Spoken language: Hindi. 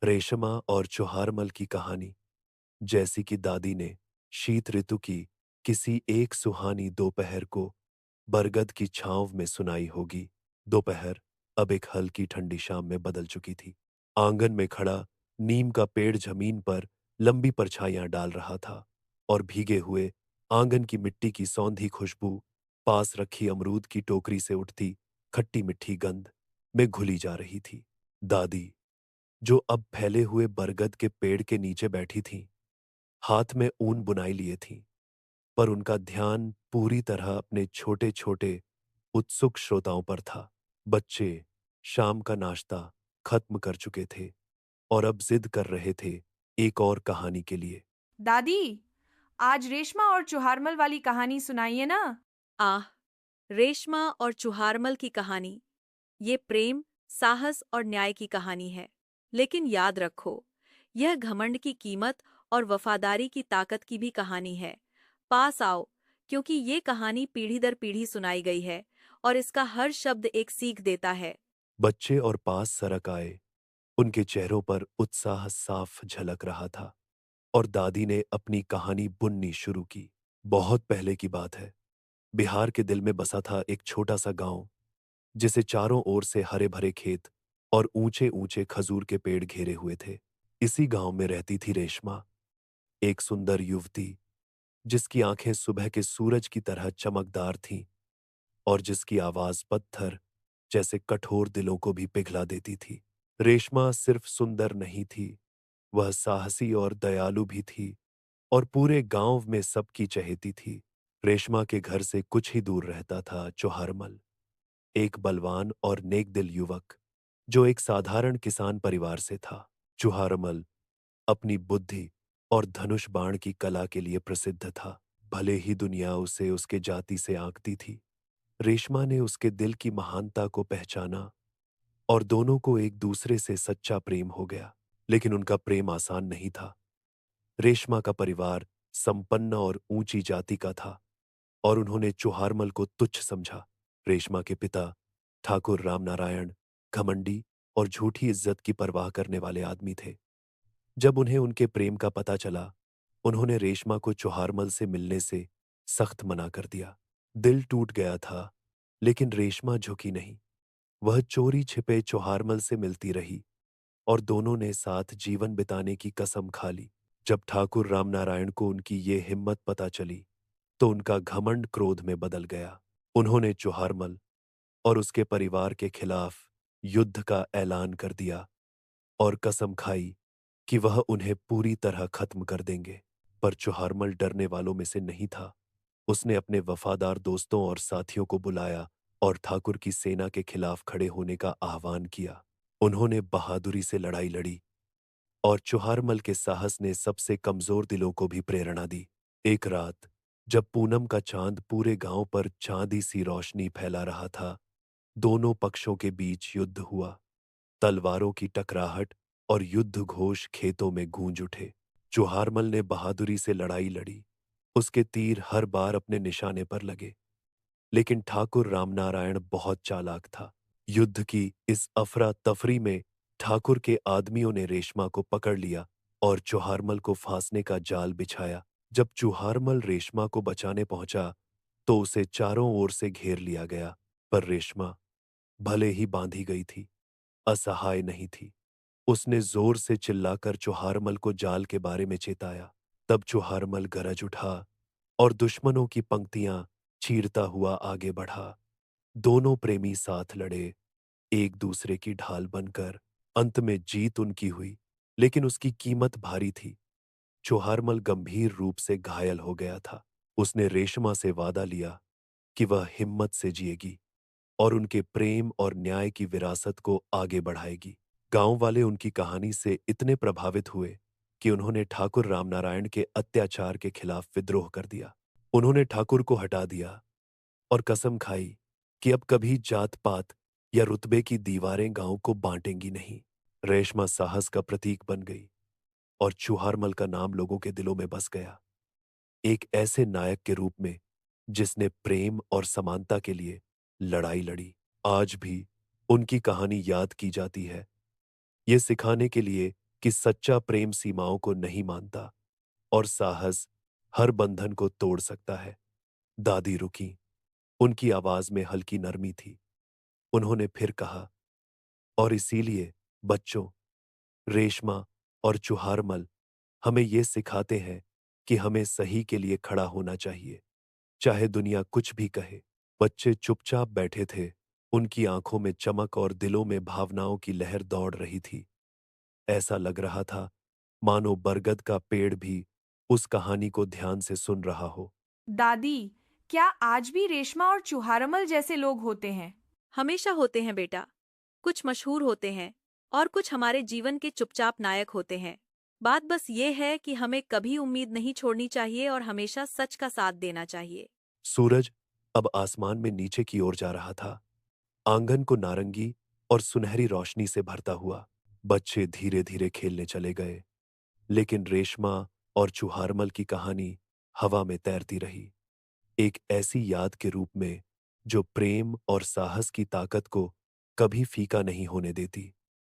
रेशमा और चौहारमल की कहानी। जैसी कि दादी ने शीत ऋतु की किसी एक सुहानी दोपहर को बरगद की छांव में सुनाई होगी। दोपहर अब एक हल्की ठंडी शाम में बदल चुकी थी। आंगन में खड़ा नीम का पेड़ जमीन पर लंबी परछाइयां डाल रहा था और भीगे हुए आंगन की मिट्टी की सौंधी खुशबू पास रखी अमरूद की टोकरी से उठती खट्टी मिट्टी गंध में घुली जा रही थी। दादी, जो अब फैले हुए बरगद के पेड़ के नीचे बैठी थीं, हाथ में ऊन बुनाई लिए थीं, पर उनका ध्यान पूरी तरह अपने छोटे-छोटे उत्सुक श्रोताओं पर था। बच्चे शाम का नाश्ता खत्म कर चुके थे और अब जिद कर रहे थे एक और कहानी के लिए। दादी, आज रेशमा और चुहारमल वाली कहानी सुनाइए ना। आह! रेशमा और चुहारमल की कहानी। ये प्रेम, साहस और न्याय की कहानी है। लेकिन याद रखो, यह घमंड की कीमत और वफादारी की ताकत की भी कहानी है। पास आओ, क्योंकि ये कहानी पीढ़ी दर पीढ़ी सुनाई गई है और इसका हर शब्द एक सीख देता है। बच्चे और पास सरक आए। उनके चेहरों पर उत्साह साफ झलक रहा था और दादी ने अपनी कहानी बुननी शुरू की। बहुत पहले की बात है। बिहार के दिल में बसा था एक छोटा सा गांव, जिसे चारों ओर से हरे भरे खेत और ऊंचे ऊंचे खजूर के पेड़ घेरे हुए थे। इसी गांव में रहती थी रेशमा, एक सुंदर युवती जिसकी आंखें सुबह के सूरज की तरह चमकदार थीं और जिसकी आवाज पत्थर जैसे कठोर दिलों को भी पिघला देती थी। रेशमा सिर्फ सुंदर नहीं थी, वह साहसी और दयालु भी थी और पूरे गांव में सबकी चहेती थी। रेशमा के घर से कुछ ही दूर रहता था चौहारमल, एक बलवान और नेकदिल युवक जो एक साधारण किसान परिवार से था। चुहारमल अपनी बुद्धि और धनुष बाण की कला के लिए प्रसिद्ध था। भले ही दुनिया उसे उसके जाति से आंकती थी, रेशमा ने उसके दिल की महानता को पहचाना और दोनों को एक दूसरे से सच्चा प्रेम हो गया। लेकिन उनका प्रेम आसान नहीं था। रेशमा का परिवार संपन्न और ऊंची जाति का था और उन्होंने चुहारमल को तुच्छ समझा। रेशमा के पिता ठाकुर रामनारायण घमंडी और झूठी इज्जत की परवाह करने वाले आदमी थे। जब उन्हें उनके प्रेम का पता चला, उन्होंने रेशमा को चौहारमल से मिलने से सख्त मना कर दिया। दिल टूट गया था, लेकिन रेशमा झुकी नहीं। वह चोरी छिपे चौहारमल से मिलती रही और दोनों ने साथ जीवन बिताने की कसम खा ली। जब ठाकुर रामनारायण को उनकी ये हिम्मत पता चली, तो उनका घमंड क्रोध में बदल गया। उन्होंने चौहारमल और उसके परिवार के खिलाफ युद्ध का ऐलान कर दिया और कसम खाई कि वह उन्हें पूरी तरह खत्म कर देंगे। पर चौहारमल डरने वालों में से नहीं था। उसने अपने वफादार दोस्तों और साथियों को बुलाया और ठाकुर की सेना के खिलाफ खड़े होने का आह्वान किया। उन्होंने बहादुरी से लड़ाई लड़ी और चौहारमल के साहस ने सबसे कमजोर दिलों को भी प्रेरणा दी। एक रात, जब पूनम का चांद पूरे गांव पर चांदी सी रोशनी फैला रहा था, दोनों पक्षों के बीच युद्ध हुआ। तलवारों की टकराहट और युद्ध घोष खेतों में गूंज उठे। चौहारमल ने बहादुरी से लड़ाई लड़ी। उसके तीर हर बार अपने निशाने पर लगे, लेकिन ठाकुर रामनारायण बहुत चालाक था। युद्ध की इस अफरा तफरी में ठाकुर के आदमियों ने रेशमा को पकड़ लिया और चौहारमल को फांसने का जाल बिछाया। जब चौहारमल रेशमा को बचाने पहुंचा, तो उसे चारों ओर से घेर लिया गया। पर रेशमा भले ही बांधी गई थी, असहाय नहीं थी। उसने जोर से चिल्लाकर चौहारमल को जाल के बारे में चेताया। तब चौहारमल गरज उठा और दुश्मनों की पंक्तियां चीरता हुआ आगे बढ़ा। दोनों प्रेमी साथ लड़े, एक दूसरे की ढाल बनकर। अंत में जीत उनकी हुई, लेकिन उसकी कीमत भारी थी। चौहारमल गंभीर रूप से घायल हो गया था। उसने रेशमा से वादा लिया कि वह हिम्मत से जिएगी और उनके प्रेम और न्याय की विरासत को आगे बढ़ाएगी। गांव वाले उनकी कहानी से इतने प्रभावित हुए कि उन्होंने ठाकुर रामनारायण के अत्याचार के खिलाफ विद्रोह कर दिया। उन्होंने ठाकुर को हटा दिया और कसम खाई कि अब कभी जात पात या रुतबे की दीवारें गांव को बांटेंगी नहीं। रेशमा साहस का प्रतीक बन गई और चूहारमल का नाम लोगों के दिलों में बस गया, एक ऐसे नायक के रूप में जिसने प्रेम और समानता के लिए लड़ाई लड़ी। आज भी उनकी कहानी याद की जाती है, ये सिखाने के लिए कि सच्चा प्रेम सीमाओं को नहीं मानता और साहस हर बंधन को तोड़ सकता है। दादी रुकी। उनकी आवाज में हल्की नरमी थी। उन्होंने फिर कहा, और इसीलिए बच्चों, रेशमा और चुहारमल हमें ये सिखाते हैं कि हमें सही के लिए खड़ा होना चाहिए, चाहे दुनिया कुछ भी कहे। बच्चे चुपचाप बैठे थे। उनकी आंखों में चमक और दिलों में भावनाओं की लहर दौड़ रही थी। ऐसा लग रहा था मानो बरगद का पेड़ भी उस कहानी को ध्यान से सुन रहा हो। दादी, क्या आज भी रेशमा और चुहारमल जैसे लोग होते हैं? हमेशा होते हैं बेटा। कुछ मशहूर होते हैं और कुछ हमारे जीवन के चुपचाप नायक होते हैं। बात बस ये है कि हमें कभी उम्मीद नहीं छोड़नी चाहिए और हमेशा सच का साथ देना चाहिए। सूरज अब आसमान में नीचे की ओर जा रहा था, आंगन को नारंगी और सुनहरी रोशनी से भरता हुआ। बच्चे धीरे धीरे खेलने चले गए, लेकिन रेशमा और चुहारमल की कहानी हवा में तैरती रही, एक ऐसी याद के रूप में जो प्रेम और साहस की ताकत को कभी फीका नहीं होने देती।